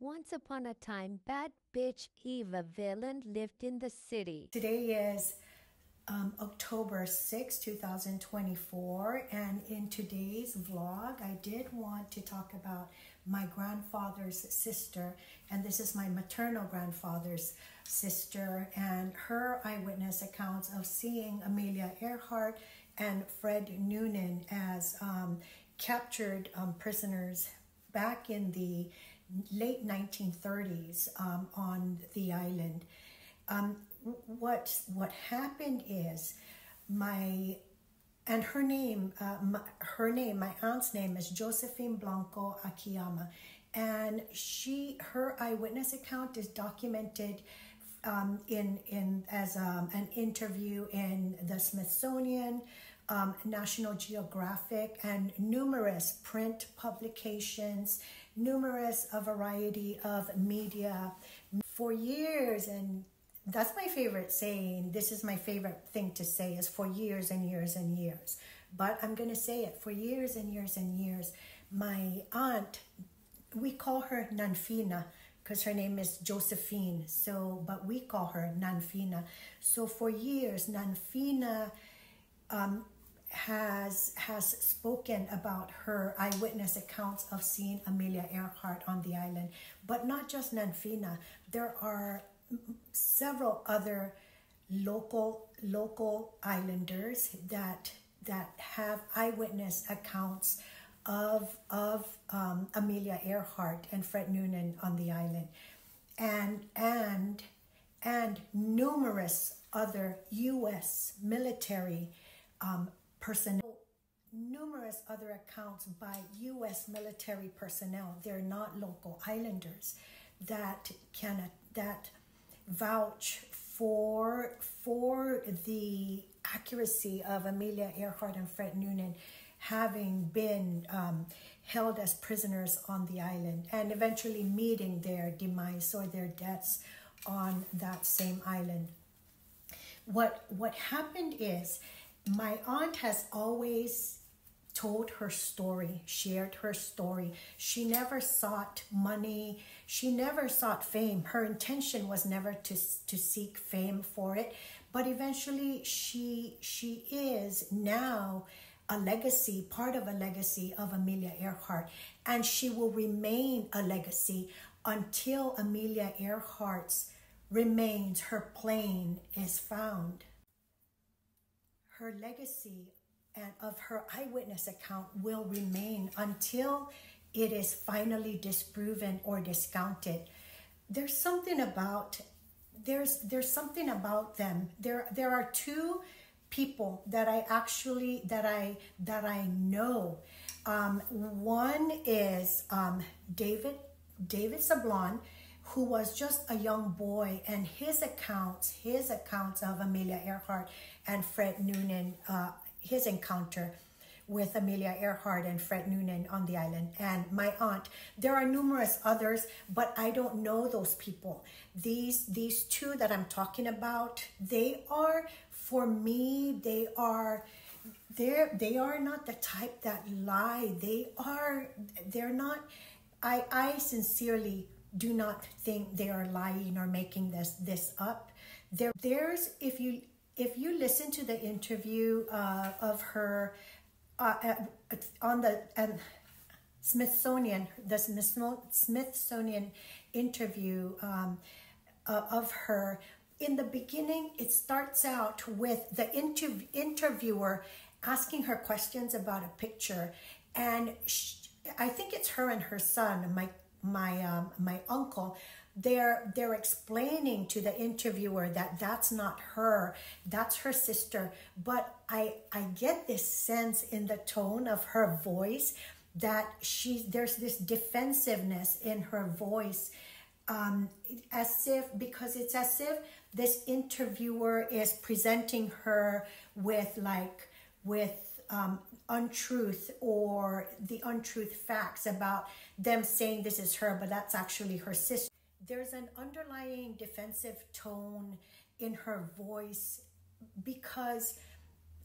Once upon a time, bad bitch Eva villain lived in the city. Today is October 6, 2024, and in today's vlog, I did want to talk about my grandfather's sister, and this is my maternal grandfather's sister, and her eyewitness accounts of seeing Amelia Earhart and Fred Noonan as captured prisoners back in the late 1930s on the island. What happened is my aunt's name is Josephine Blanco Akiyama, and her eyewitness account is documented as an interview in the Smithsonian, National Geographic, and numerous print publications, a variety of media for years. And that's my favorite saying. This is my favorite thing to say, is for years and years and years. But I'm going to say it for years and years and years. My aunt, we call her Nanfina because her name is Josephine. But we call her Nanfina. So for years, Nanfina has spoken about her eyewitness accounts of seeing Amelia Earhart on the island. But not just Nanfina. There are several other local islanders that have eyewitness accounts of Amelia Earhart and Fred Noonan on the island, and numerous other U.S. military personnel. Numerous other accounts by U.S. military personnel. They're not local islanders that vouch for the accuracy of Amelia Earhart and Fred Noonan having been held as prisoners on the island and eventually meeting their demise or their deaths on that same island. What happened is my aunt has always told her story, shared her story. She never sought money. She never sought fame. Her intention was never to seek fame for it. But eventually she is now a legacy, part of a legacy of Amelia Earhart. And she will remain a legacy until Amelia Earhart's remains, her plane, is found. Her legacy and of her eyewitness account will remain until it is finally disproven or discounted. There's something about them. There are two people that I know. One is David Sablon, who was just a young boy, and his accounts of Amelia Earhart and Fred Noonan, his encounter with Amelia Earhart and Fred Noonan on the island, and my aunt. There are numerous others, but I don't know those people. These two that I'm talking about, they are, for me, they are not the type that lie. They're not. I sincerely do not think they are lying or making this up. There's if you listen to the interview of her on the Smithsonian interview of her, in the beginning, it starts out with the interviewer asking her questions about a picture, and I think it's her and her son, my uncle. They're explaining to the interviewer that that's not her, that's her sister. But I get this sense in the tone of her voice that there's this defensiveness in her voice, as if this interviewer is presenting her with untruth, or the untruth facts about them, saying this is her, but that's actually her sister. There's an underlying defensive tone in her voice because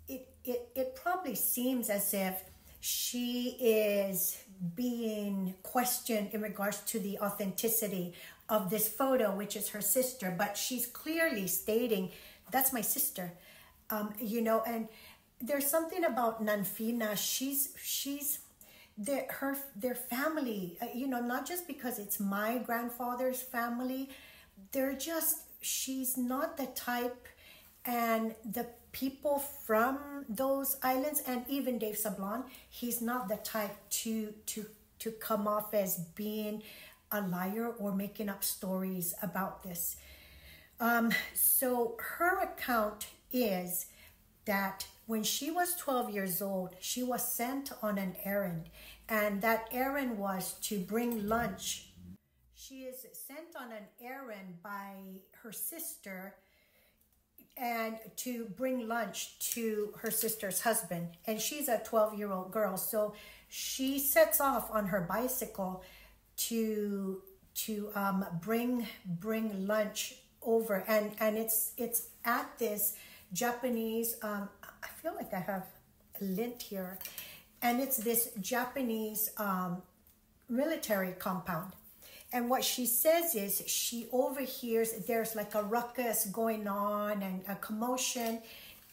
it probably seems as if she is being questioned in regards to the authenticity of this photo, which is her sister, but she's clearly stating, that's my sister. You know, and there's something about Nanfina. She's their family, you know, not just because it's my grandfather's family, she's not the type, and the people from those islands, and even Dave Sablon, he's not the type to come off as being a liar or making up stories about this. So her account is that when she was 12 years old, she was sent on an errand, and that errand was to bring lunch. She is sent on an errand by her sister and to bring lunch to her sister's husband, and she's a 12-year-old girl. So she sets off on her bicycle to bring lunch over, and it's at this Japanese, I feel like I have a lint here, and it's this Japanese military compound. And what she says is she overhears there's like a ruckus going on and a commotion,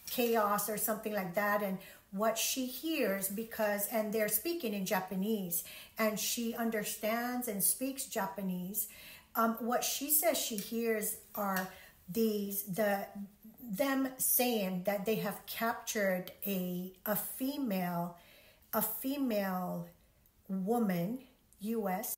chaos or something like that. And what she hears, and they're speaking in Japanese, and she understands and speaks Japanese. What she says she hears are them saying that they have captured a female woman, U.S.,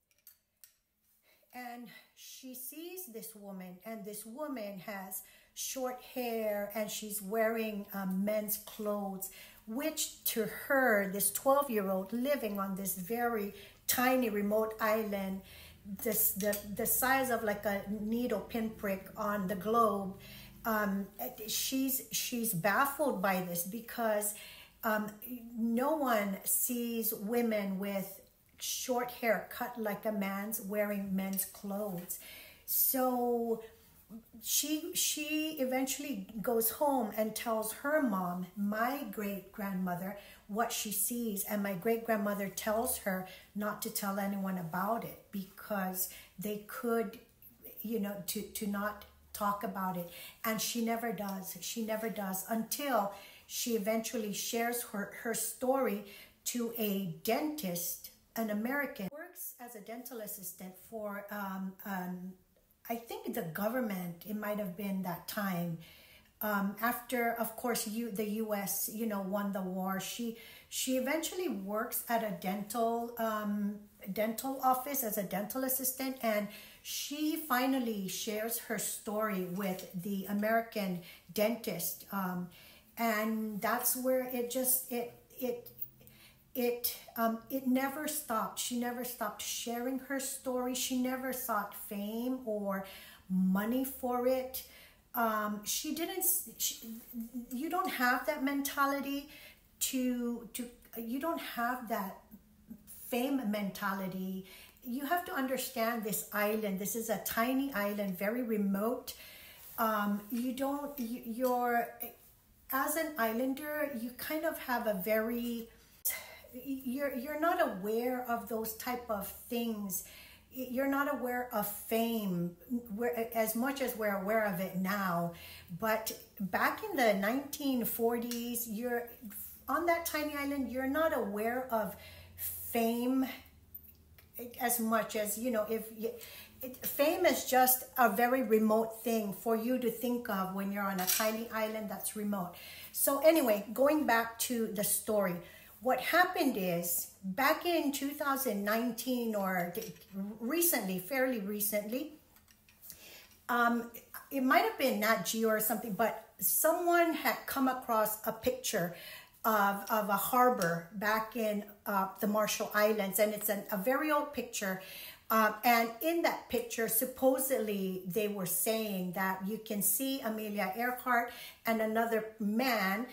and she sees this woman, and this woman has short hair, and she's wearing men's clothes, which to her, this 12-year-old living on this very tiny remote island, the size of like a needle pinprick on the globe, she's baffled by this, because no one sees women with short hair cut like a man's wearing men's clothes. So she eventually goes home and tells her mom, my great-grandmother, what she sees, and my great-grandmother tells her not to tell anyone about it, because they could, you know, to not talk about it. And she never does until she eventually shares her story to a dentist, an American, works as a dental assistant for I think the government, it might have been that time. After, of course, the U.S., you know, won the war, she eventually works at a dental office as a dental assistant, and she finally shares her story with the American dentist, and that's where it never stopped. She never stopped sharing her story. She never sought fame or money for it. You don't have that mentality you don't have that fame mentality. You have to understand this island. This is a tiny island, very remote. You're as an islander, you kind of have a very, you're not aware of those type of things. You're not aware of fame as much as we're aware of it now. But back in the 1940s, you're on that tiny island, you're not aware of fame as much as, you know, fame is just a very remote thing for you to think of when you're on a tiny island that's remote. So anyway, going back to the story, what happened is back in 2019 or recently, fairly recently, it might have been Nat Geo or something, but someone had come across a picture of a harbor back in the Marshall Islands, and it's a very old picture. And in that picture, supposedly they were saying that you can see Amelia Earhart and another man